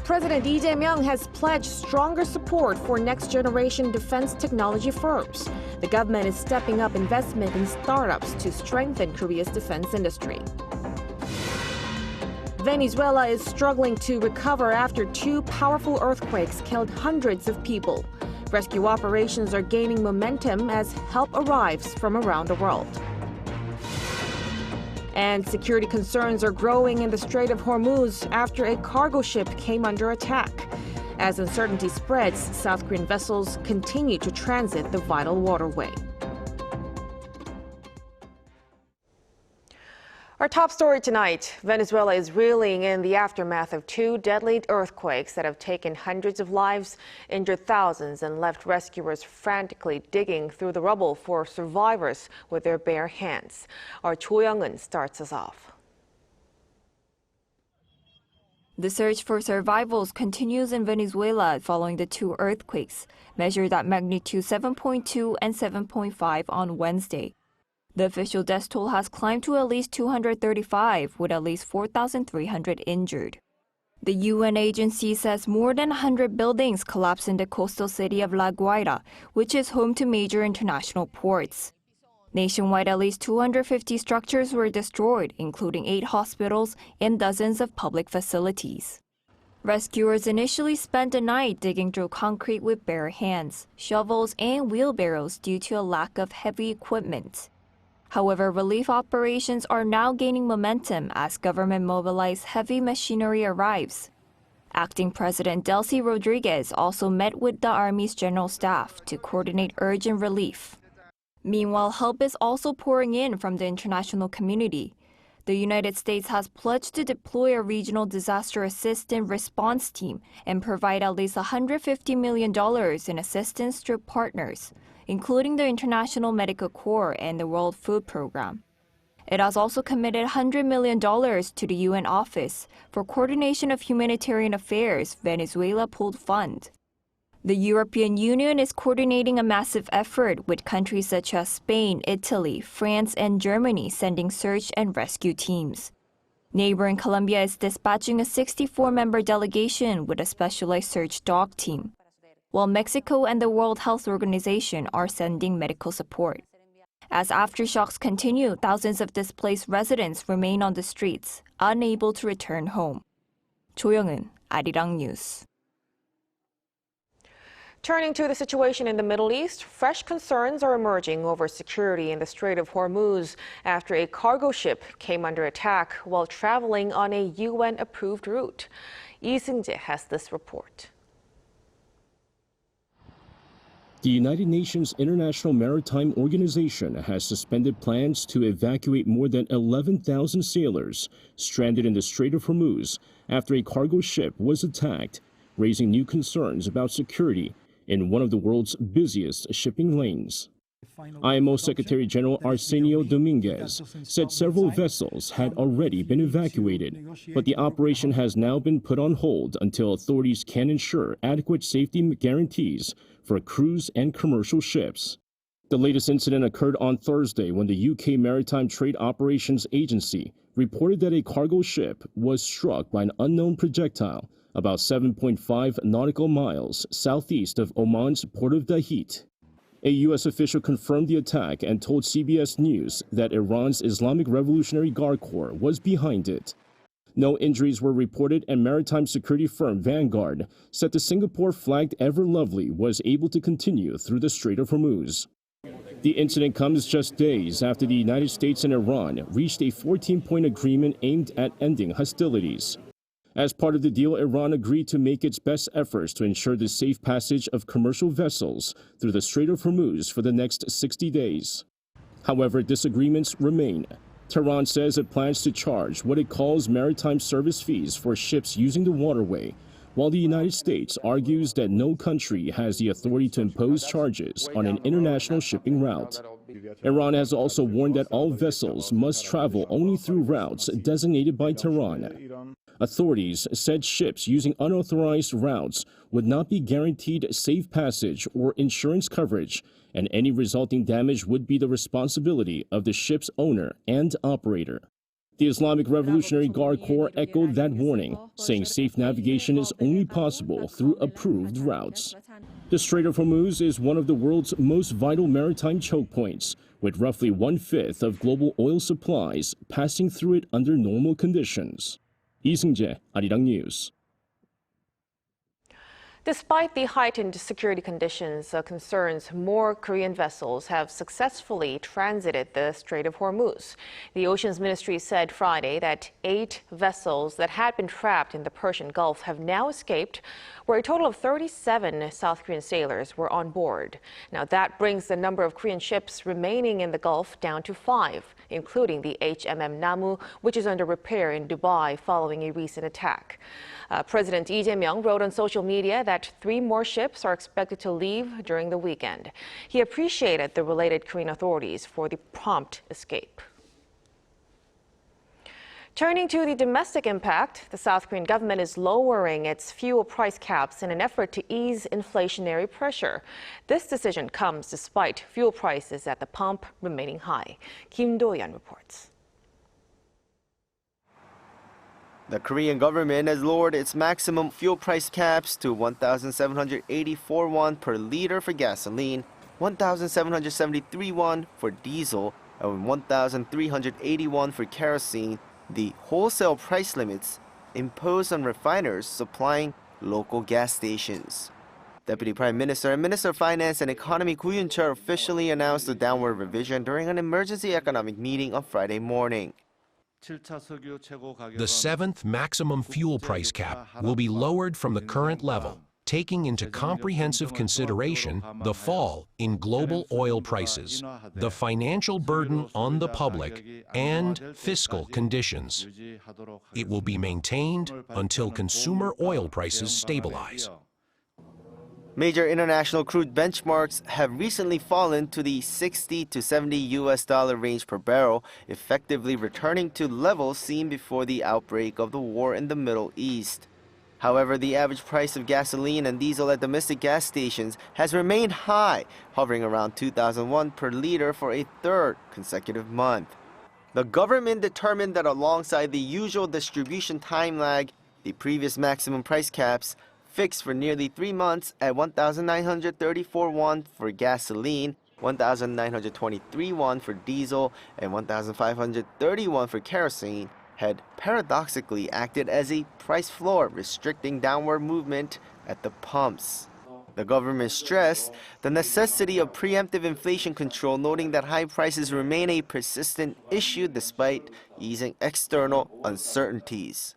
President Lee Jae-myung has pledged stronger support for next-generation defense technology firms. The government is stepping up investment in startups to strengthen Korea's defense industry. Venezuela is struggling to recover after two powerful earthquakes killed hundreds of people. Rescue operations are gaining momentum as help arrives from around the world. And security concerns are growing in the Strait of Hormuz after a cargo ship came under attack. As uncertainty spreads, South Korean vessels continue to transit the vital waterway. Our top story tonight, Venezuela is reeling in the aftermath of two deadly earthquakes that have taken hundreds of lives, injured thousands, and left rescuers frantically digging through the rubble for survivors with their bare hands. Our Cho Young-eun starts us off. The search for survivors continues in Venezuela following the two earthquakes, measured at magnitude 7.2 and 7.5 on Wednesday. The official death toll has climbed to at least 235, with at least 4,300 injured. The UN agency says more than 100 buildings collapsed in the coastal city of La Guaira, which is home to major international ports. Nationwide, at least 250 structures were destroyed, including 8 hospitals and dozens of public facilities. Rescuers initially spent the night digging through concrete with bare hands, shovels, and wheelbarrows due to a lack of heavy equipment. However, relief operations are now gaining momentum as government-mobilized heavy machinery arrives. Acting President Delcy Rodriguez also met with the Army's general staff to coordinate urgent relief. Meanwhile, help is also pouring in from the international community. The United States has pledged to deploy a regional disaster assistance response team and provide at least $150 million in assistance through partners, including the International Medical Corps and the World Food Program. It has also committed $100 million to the UN Office for Coordination of Humanitarian Affairs Venezuela Pooled Fund. The European Union is coordinating a massive effort with countries such as Spain, Italy, France, and Germany sending search and rescue teams. Neighboring Colombia is dispatching a 64-member delegation with a specialized search dog team, while Mexico and the World Health Organization are sending medical support. As aftershocks continue, thousands of displaced residents remain on the streets, unable to return home. Cho Young-eun, Arirang News. Turning to the situation in the Middle East, fresh concerns are emerging over security in the Strait of Hormuz after a cargo ship came under attack while traveling on a UN-approved route. Lee Seung-jae has this report. The United Nations International Maritime Organization has suspended plans to evacuate more than 11,000 sailors stranded in the Strait of Hormuz after a cargo ship was attacked, raising new concerns about security in one of the world's busiest shipping lanes. IMO Secretary General Arsenio Dominguez said several vessels had already been evacuated, but the operation has now been put on hold until authorities can ensure adequate safety guarantees for cruise and commercial ships. The latest incident occurred on Thursday when the UK Maritime Trade Operations Agency reported that a cargo ship was struck by an unknown projectile about 7.5 nautical miles southeast of Oman's port of Dahit. A U.S. official confirmed the attack and told CBS News that Iran's Islamic Revolutionary Guard Corps was behind it. No injuries were reported, and maritime security firm Vanguard said the Singapore-flagged Ever Lovely was able to continue through the Strait of Hormuz. The incident comes just days after the United States and Iran reached a 14-point agreement aimed at ending hostilities. As part of the deal, Iran agreed to make its best efforts to ensure the safe passage of commercial vessels through the Strait of Hormuz for the next 60 days. However, disagreements remain. Tehran says it plans to charge what it calls maritime service fees for ships using the waterway, while the United States argues that no country has the authority to impose charges on an international shipping route. Iran has also warned that all vessels must travel only through routes designated by Tehran. Authorities said ships using unauthorized routes would not be guaranteed safe passage or insurance coverage, and any resulting damage would be the responsibility of the ship's owner and operator. The Islamic Revolutionary Guard Corps echoed that warning, saying safe navigation is only possible through approved routes. The Strait of Hormuz is one of the world's most vital maritime choke points, with roughly 1/5 of global oil supplies passing through it under normal conditions. Lee Seung-jae, Arirang News. Despite the heightened security concerns, more Korean vessels have successfully transited the Strait of Hormuz. The Oceans Ministry said Friday that 8 vessels that had been trapped in the Persian Gulf have now escaped, where a total of 37 South Korean sailors were on board. Now that brings the number of Korean ships remaining in the Gulf down to 5, including the HMM Namu, which is under repair in Dubai following a recent attack. President Lee Jae-myung wrote on social media that 3 more ships are expected to leave during the weekend. He appreciated the related Korean authorities for the prompt escape. Turning to the domestic impact, the South Korean government is lowering its fuel price caps in an effort to ease inflationary pressure. This decision comes despite fuel prices at the pump remaining high. Kim Do-yeon reports. The Korean government has lowered its maximum fuel price caps to 1,784 won per liter for gasoline, 1,773 won for diesel, and 1,380 won for kerosene, the wholesale price limits imposed on refiners supplying local gas stations. Deputy Prime Minister and Minister of Finance and Economy Koo Yoon-chul officially announced the downward revision during an emergency economic meeting on Friday morning. The 7th maximum fuel price cap will be lowered from the current level, taking into comprehensive consideration the fall in global oil prices, the financial burden on the public, and fiscal conditions. It will be maintained until consumer oil prices stabilize. Major international crude benchmarks have recently fallen to the $60 to $70 range per barrel, effectively returning to levels seen before the outbreak of the war in the Middle East. However, the average price of gasoline and diesel at domestic gas stations has remained high, hovering around 2,000 won per liter for a 3rd consecutive month. The government determined that alongside the usual distribution time lag, the previous maximum price caps fixed for nearly 3 months at 1,934 won for gasoline, 1,923 won for diesel, and 1,530 won for kerosene, had paradoxically acted as a price floor, restricting downward movement at the pumps. The government stressed the necessity of preemptive inflation control, noting that high prices remain a persistent issue despite easing external uncertainties.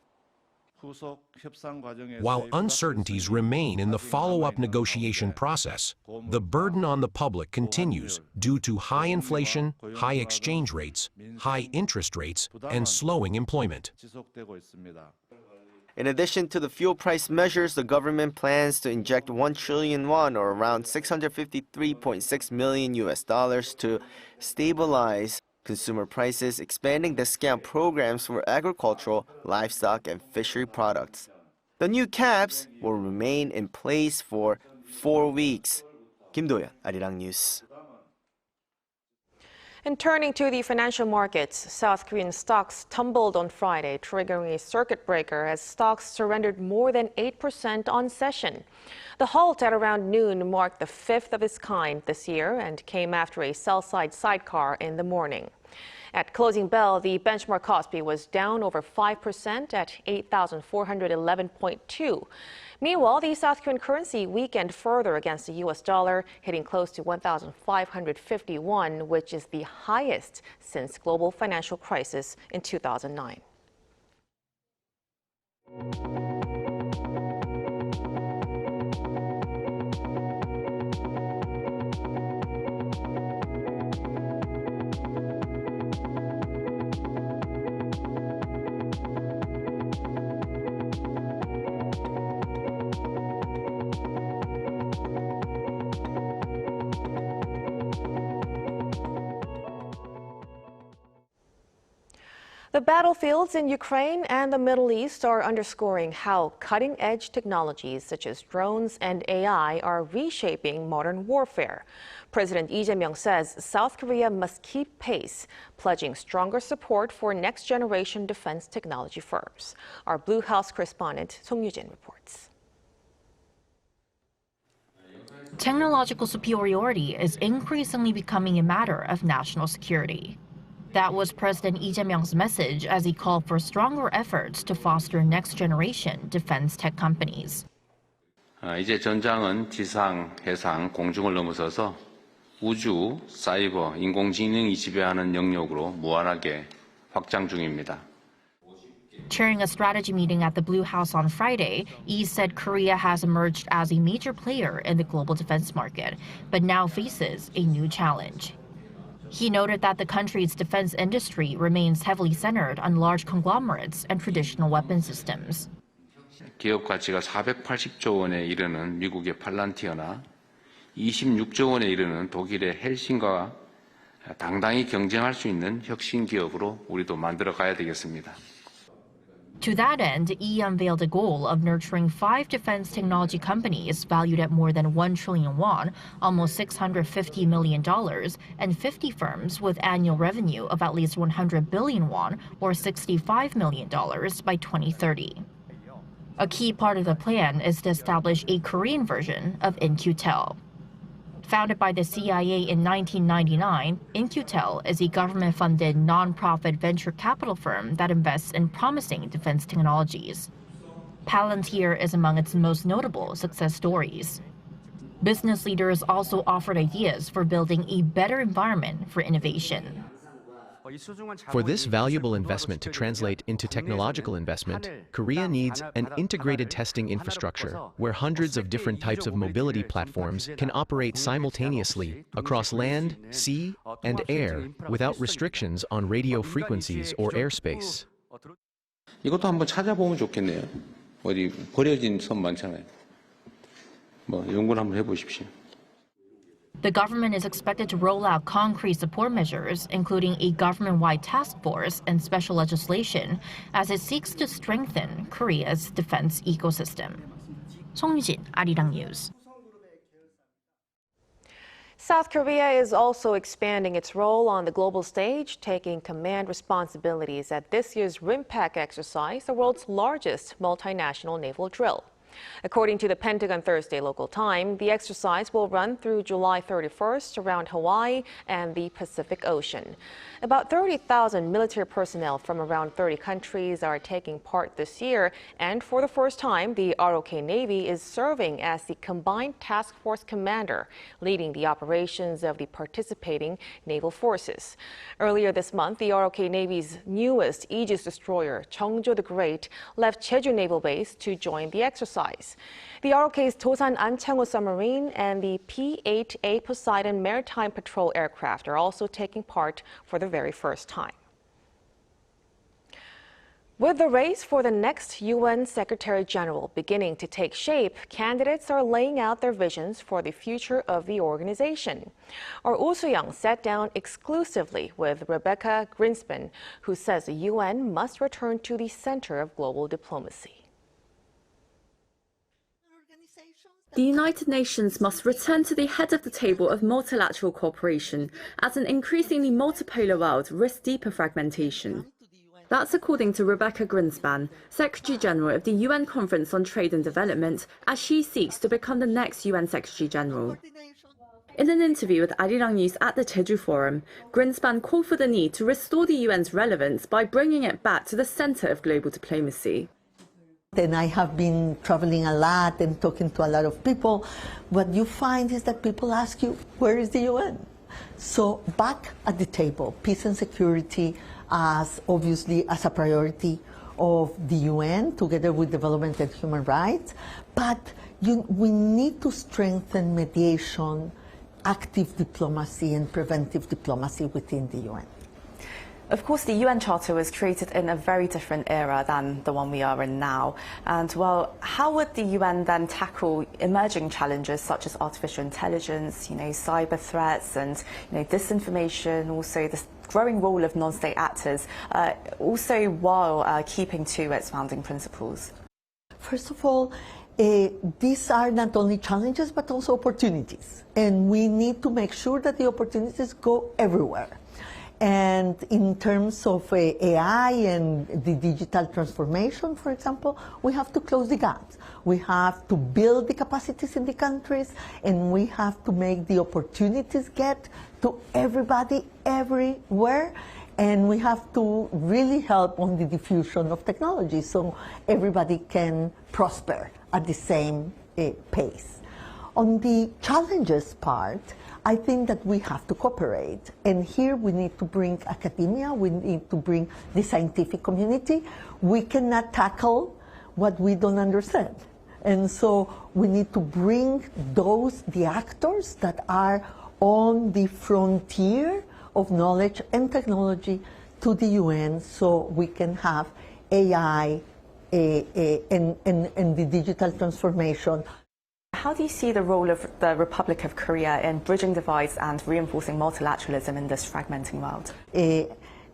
While uncertainties remain in the follow-up negotiation process, the burden on the public continues due to high inflation, high exchange rates, high interest rates, and slowing employment. In addition to the fuel price measures, the government plans to inject 1 trillion won, or around $653.6 million to stabilize consumer prices, expanding discount programs for agricultural, livestock, and fishery products. The new caps will remain in place for 4 weeks. Kim Do-yeon, Arirang News. And turning to the financial markets, South Korean stocks tumbled on Friday, triggering a circuit breaker as stocks surrendered more than 8% on session. The halt at around noon marked the 5th of its kind this year and came after a sell-side sidecar in the morning. At closing bell, the benchmark KOSPI was down over 5% at 8,411.2. Meanwhile, the South Korean currency weakened further against the U.S. dollar, hitting close to 1,551, which is the highest since global financial crisis in 2009. The battlefields in Ukraine and the Middle East are underscoring how cutting-edge technologies such as drones and AI are reshaping modern warfare. President Lee Jae-myung says South Korea must keep pace, pledging stronger support for next-generation defense technology firms. Our Blue House correspondent Song Yu-jin reports. Technological superiority is increasingly becoming a matter of national security. That was President Lee Jae-myung's message as he called for stronger efforts to foster next-generation defense tech companies. 이제 전장은 지상, 해상, 공중을 넘어서서 우주, 사이버, 인공지능이 지배하는 영역으로 무한하게 확장 중입니다. Chairing a strategy meeting at the Blue House on Friday, Lee said Korea has emerged as a major player in the global defense market, but now faces a new challenge. He noted that the country's defense industry remains heavily centered on large conglomerates and traditional weapon systems. 기업 가치가 480조 원에 이르는 미국의 팔란티어나 26조 원에 이르는 독일의 헬싱과 당당히 경쟁할 수 있는 혁신 기업으로 우리도 만들어 가야 되겠습니다. To that end, Lee unveiled a goal of nurturing 5 defense technology companies valued at more than 1 trillion won, almost $650 million, and 50 firms with annual revenue of at least 100 billion won, or $65 million, by 2030. A key part of the plan is to establish a Korean version of In-Q-Tel. Founded by the CIA in 1999, In-Q-Tel is a government-funded non-profit venture capital firm that invests in promising defense technologies. Palantir is among its most notable success stories. Business leaders also offered ideas for building a better environment for innovation. For this valuable investment to translate into technological investment, Korea needs an integrated testing infrastructure where hundreds of different types of mobility platforms can operate simultaneously across land, sea, and air without restrictions on radio frequencies or airspace. 이것도 한번 찾아보면 좋겠네요. 어디 버려진 섬 많잖아요. 연구를 한번 해보십시오. The government is expected to roll out concrete support measures, including a government-wide task force and special legislation, as it seeks to strengthen Korea's defense ecosystem. Song Yu-jin, Arirang News. South Korea is also expanding its role on the global stage, taking command responsibilities at this year's RIMPAC exercise, the world's largest multinational naval drill. According to the Pentagon Thursday local time, the exercise will run through July 31st around Hawaii and the Pacific Ocean. About 30,000 military personnel from around 30 countries are taking part this year, and for the first time, the ROK Navy is serving as the combined task force commander, leading the operations of the participating naval forces. Earlier this month, the ROK Navy's newest Aegis destroyer, Cheongjo the Great, left Jeju Naval Base to join the exercise. The ROK's Dosan Anchangho submarine and the P-8A Poseidon maritime patrol aircraft are also taking part for the very first time. With the race for the next UN Secretary General beginning to take shape, candidates are laying out their visions for the future of the organization. Our Oh Soo-young sat down exclusively with Rebecca Grynspan, who says the UN must return to the center of global diplomacy. The United Nations must return to the head of the table of multilateral cooperation, as an increasingly multipolar world risks deeper fragmentation. That's according to Rebecca Grynspan, Secretary General of the UN Conference on Trade and Development, as she seeks to become the next UN Secretary General. In an interview with Arirang News at the Jeju Forum, Grynspan called for the need to restore the UN's relevance by bringing it back to the center of global diplomacy. And I have been traveling a lot and talking to a lot of people. What you find is that people ask you, where is the UN? So back at the table, peace and security as obviously as a priority of the UN, together with development and human rights. But we need to strengthen mediation, active diplomacy and preventive diplomacy within the UN. Of course, the UN Charter was created in a very different era than the one we are in now. And, well, how would the UN then tackle emerging challenges such as artificial intelligence, cyber threats and, disinformation, also the growing role of non-state actors, also while keeping to its founding principles? First of all, these are not only challenges but also opportunities, and we need to make sure that the opportunities go everywhere. And in terms of AI and the digital transformation, for example, we have to close the gaps. We have to build the capacities in the countries, and we have to make the opportunities get to everybody everywhere. And we have to really help on the diffusion of technology so everybody can prosper at the same pace. On the challenges part, I think that we have to cooperate. And here we need to bring academia, we need to bring the scientific community. We cannot tackle what we don't understand. And so we need to bring the actors that are on the frontier of knowledge and technology to the UN so we can have AI and the digital transformation. How do you see the role of the Republic of Korea in bridging divides and reinforcing multilateralism in this fragmenting world?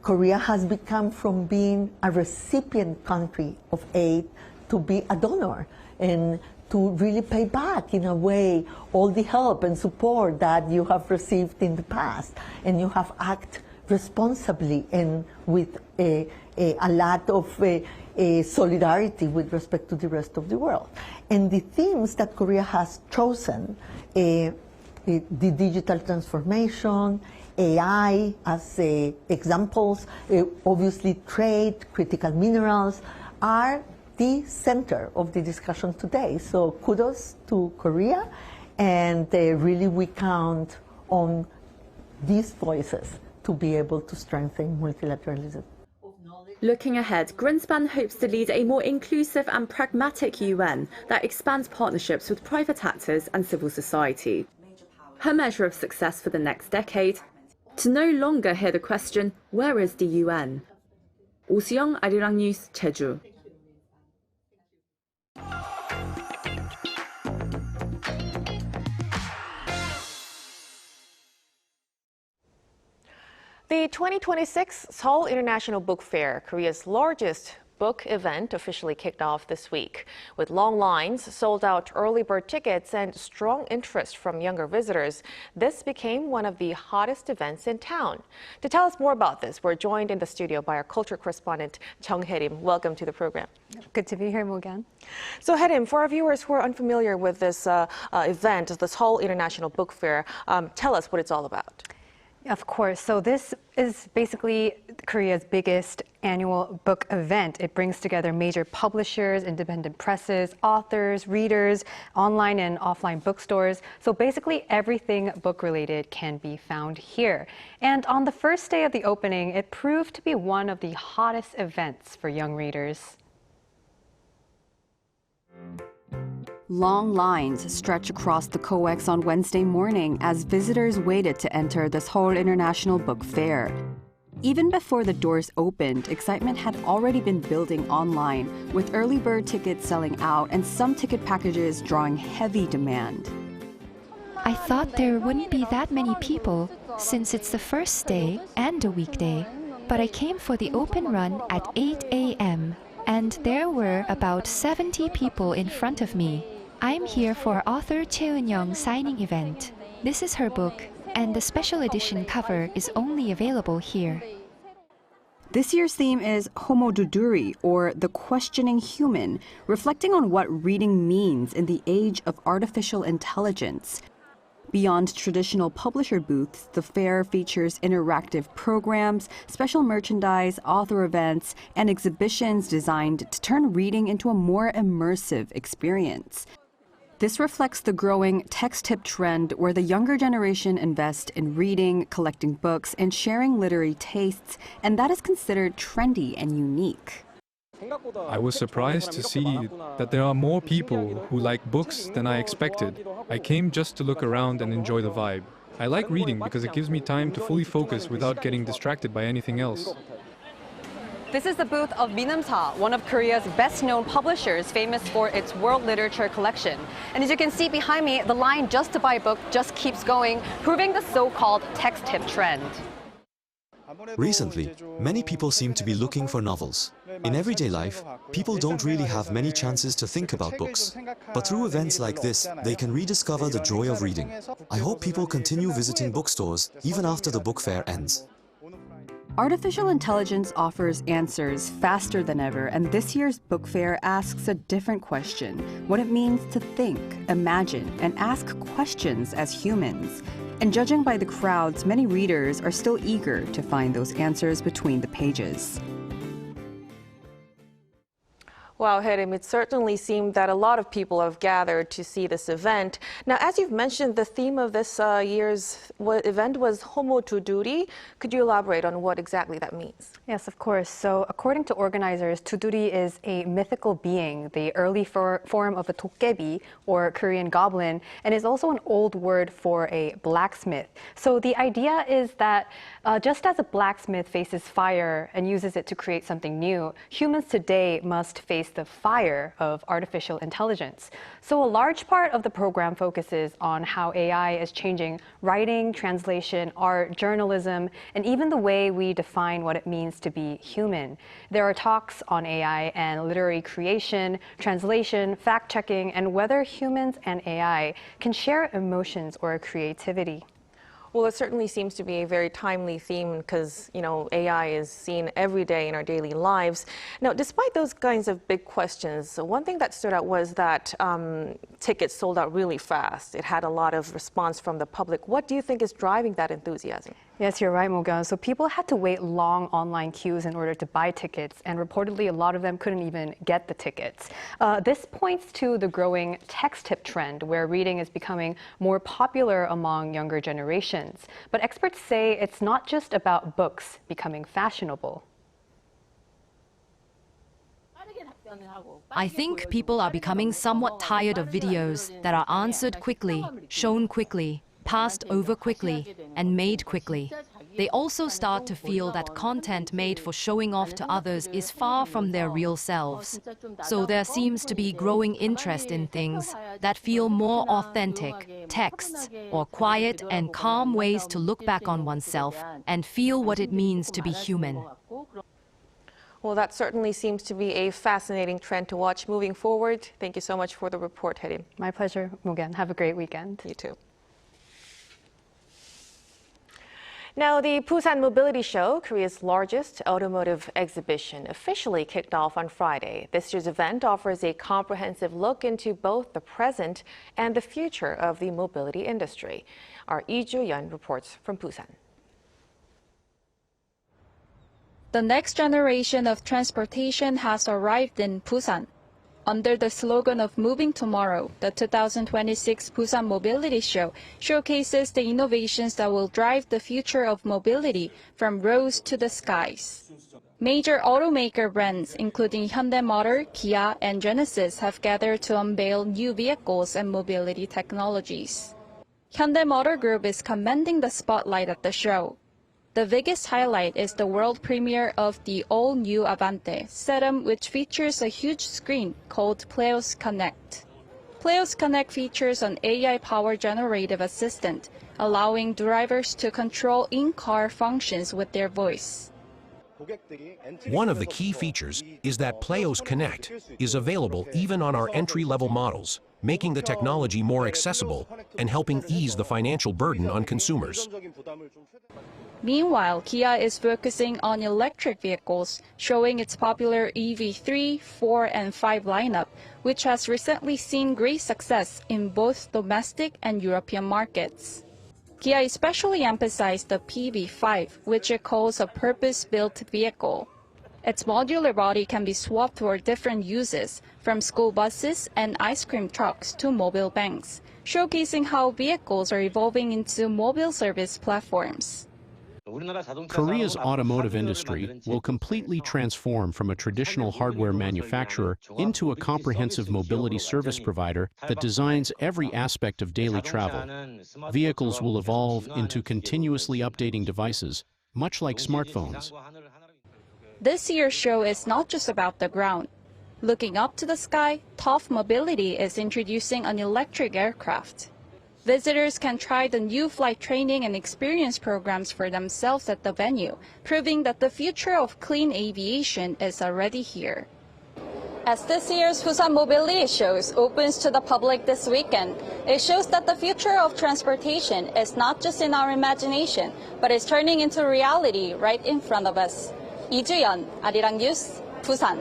Korea has become from being a recipient country of aid to be a donor and to really pay back in a way all the help and support that you have received in the past, and you have acted responsibly and with a lot of solidarity with respect to the rest of the world. And the themes that Korea has chosen, the digital transformation, AI as examples, obviously trade, critical minerals, are the center of the discussion today. So kudos to Korea, and really we count on these voices to be able to strengthen multilateralism. Looking ahead, Grynspan hopes to lead a more inclusive and pragmatic UN that expands partnerships with private actors and civil society. Her measure of success for the next decade, to no longer hear the question, where is the UN? 오수영, 아리랑 뉴스, 제주. The 2026 Seoul International Book Fair, Korea's largest book event, officially kicked off this week. With long lines, sold-out early bird tickets, and strong interest from younger visitors, this became one of the hottest events in town. To tell us more about this, we're joined in the studio by our culture correspondent, Jung Hae-rim. Welcome to the program. Good to be here, Morgan. So, Hae-rim, for our viewers who are unfamiliar with this event, the Seoul International Book Fair, tell us what it's all about. Of course. So this is basically Korea's biggest annual book event. It brings together major publishers, independent presses, authors, readers, online and offline bookstores. So basically everything book-related can be found here. And on the first day of the opening, it proved to be one of the hottest events for young readers. Long lines stretch across the COEX on Wednesday morning as visitors waited to enter the Seoul International Book Fair. Even before the doors opened, excitement had already been building online, with early bird tickets selling out and some ticket packages drawing heavy demand. I thought there wouldn't be that many people since it's the first day and a weekday, but I came for the open run at 8 a.m. and there were about 70 people in front of me. I'm here for author Choi Eun-young's signing event. This is her book, and the special edition cover is only available here. This year's theme is Homo Duduri, or the questioning human, reflecting on what reading means in the age of artificial intelligence. Beyond traditional publisher booths, the fair features interactive programs, special merchandise, author events, and exhibitions designed to turn reading into a more immersive experience. This reflects the growing text tip trend where the younger generation invest in reading, collecting books, and sharing literary tastes, and that is considered trendy and unique. I was surprised to see that there are more people who like books than I expected. I came just to look around and enjoy the vibe. I like reading because it gives me time to fully focus without getting distracted by anything else. This is the booth of Minamsa, one of Korea's best-known publishers, famous for its world literature collection. And as you can see behind me, the line just to buy a book just keeps going, proving the so-called text tip trend. Recently, many people seem to be looking for novels. In everyday life, people don't really have many chances to think about books. But through events like this, they can rediscover the joy of reading. I hope people continue visiting bookstores even after the book fair ends. Artificial intelligence offers answers faster than ever, and this year's book fair asks a different question: what it means to think, imagine, and ask questions as humans. And judging by the crowds, many readers are still eager to find those answers between the pages. Wow, Harim, it certainly seemed that a lot of people have gathered to see this event. Now, as you've mentioned, the theme of this year's event was Homo to Duty. Could you elaborate on what exactly that means? Yes, of course. So according to organizers, Tuduri is a mythical being, the early form of a dokkaebi, or Korean goblin, and is also an old word for a blacksmith. So the idea is that just as a blacksmith faces fire and uses it to create something new, humans today must face the fire of artificial intelligence. So a large part of the program focuses on how AI is changing writing, translation, art, journalism, and even the way we define what it means to be human. There are talks on AI and literary creation, translation, fact-checking, and whether humans and AI can share emotions or creativity. Well, it certainly seems to be a very timely theme because, AI is seen every day in our daily lives. Now, despite those kinds of big questions, one thing that stood out was that tickets sold out really fast. It had a lot of response from the public. What do you think is driving that enthusiasm? Yes, you're right, Mogan. So people had to wait long online queues in order to buy tickets, and reportedly a lot of them couldn't even get the tickets. This points to the growing text tip trend, where reading is becoming more popular among younger generations. But experts say it's not just about books becoming fashionable. I think people are becoming somewhat tired of videos that are answered quickly, shown quickly, passed over quickly, and made quickly. They also start to feel that content made for showing off to others is far from their real selves. So there seems to be growing interest in things that feel more authentic, texts, or quiet and calm ways to look back on oneself and feel what it means to be human. Well, that certainly seems to be a fascinating trend to watch moving forward. Thank you so much for the report, Harim. My pleasure, Mogan. Have a great weekend. You too. Now, the Busan Mobility Show, Korea's largest automotive exhibition, officially kicked off on Friday. This year's event offers a comprehensive look into both the present and the future of the mobility industry. Our Lee Joo-yeon reports from Busan. The next generation of transportation has arrived in Busan. Under the slogan of Moving Tomorrow, the 2026 Busan Mobility Show showcases the innovations that will drive the future of mobility from roads to the skies. Major automaker brands, including Hyundai Motor, Kia, and Genesis, have gathered to unveil new vehicles and mobility technologies. Hyundai Motor Group is commanding the spotlight at the show. The biggest highlight is the world premiere of the all-new Avante sedan, which features a huge screen called Pleos Connect. Pleos Connect features an AI-powered generative assistant, allowing drivers to control in-car functions with their voice. One of the key features is that Pleos Connect is available even on our entry-level models, making the technology more accessible and helping ease the financial burden on consumers. Meanwhile, Kia is focusing on electric vehicles, showing its popular EV3, 4, and 5 lineup, which has recently seen great success in both domestic and European markets. Kia especially emphasized the PV5, which it calls a purpose-built vehicle. Its modular body can be swapped for different uses, from school buses and ice cream trucks to mobile banks, showcasing how vehicles are evolving into mobile service platforms. Korea's automotive industry will completely transform from a traditional hardware manufacturer into a comprehensive mobility service provider that designs every aspect of daily travel. Vehicles will evolve into continuously updating devices, much like smartphones. This year's show is not just about the ground. Looking up to the sky, TOF Mobility is introducing an electric aircraft. Visitors can try the new flight training and experience programs for themselves at the venue, proving that the future of clean aviation is already here. As this year's Busan Mobility Show opens to the public this weekend, it shows that the future of transportation is not just in our imagination, but is turning into reality right in front of us. Lee Ju-yeon, Arirang News, Busan.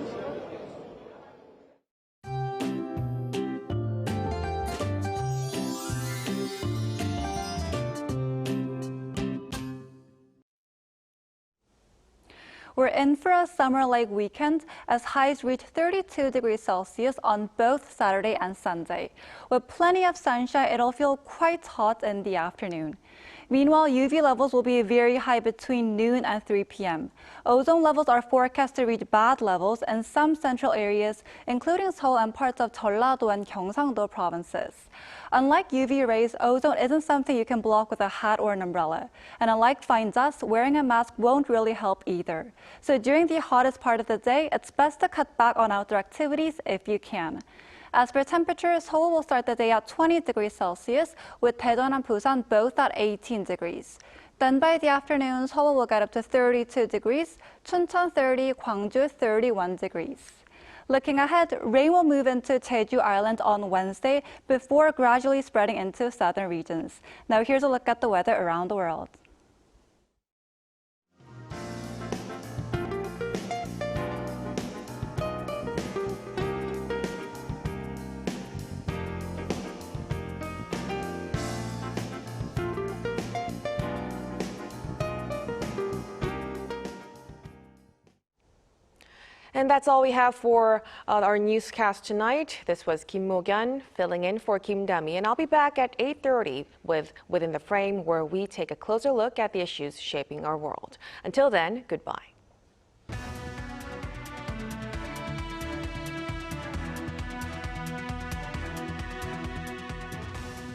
We're in for a summer-like weekend as highs reach 32 degrees Celsius on both Saturday and Sunday. With plenty of sunshine, it'll feel quite hot in the afternoon. Meanwhile, UV levels will be very high between noon and 3 p.m. Ozone levels are forecast to reach bad levels in some central areas, including Seoul and parts of Jeollado and Gyeongsang-do provinces. Unlike UV rays, ozone isn't something you can block with a hat or an umbrella. And unlike fine dust, wearing a mask won't really help either. So during the hottest part of the day, it's best to cut back on outdoor activities if you can. As for temperature, Seoul will start the day at 20 degrees Celsius, with Daejeon and Busan both at 18 degrees. Then by the afternoon, Seoul will get up to 32 degrees, Chuncheon 30, Gwangju 31 degrees. Looking ahead, rain will move into Jeju Island on Wednesday before gradually spreading into southern regions. Now here's a look at the weather around the world. And that's all we have for our newscast tonight. This was Kim Mo-gyun filling in for Kim Dami, and I'll be back at 8:30 with Within the Frame, where we take a closer look at the issues shaping our world. Until then, goodbye.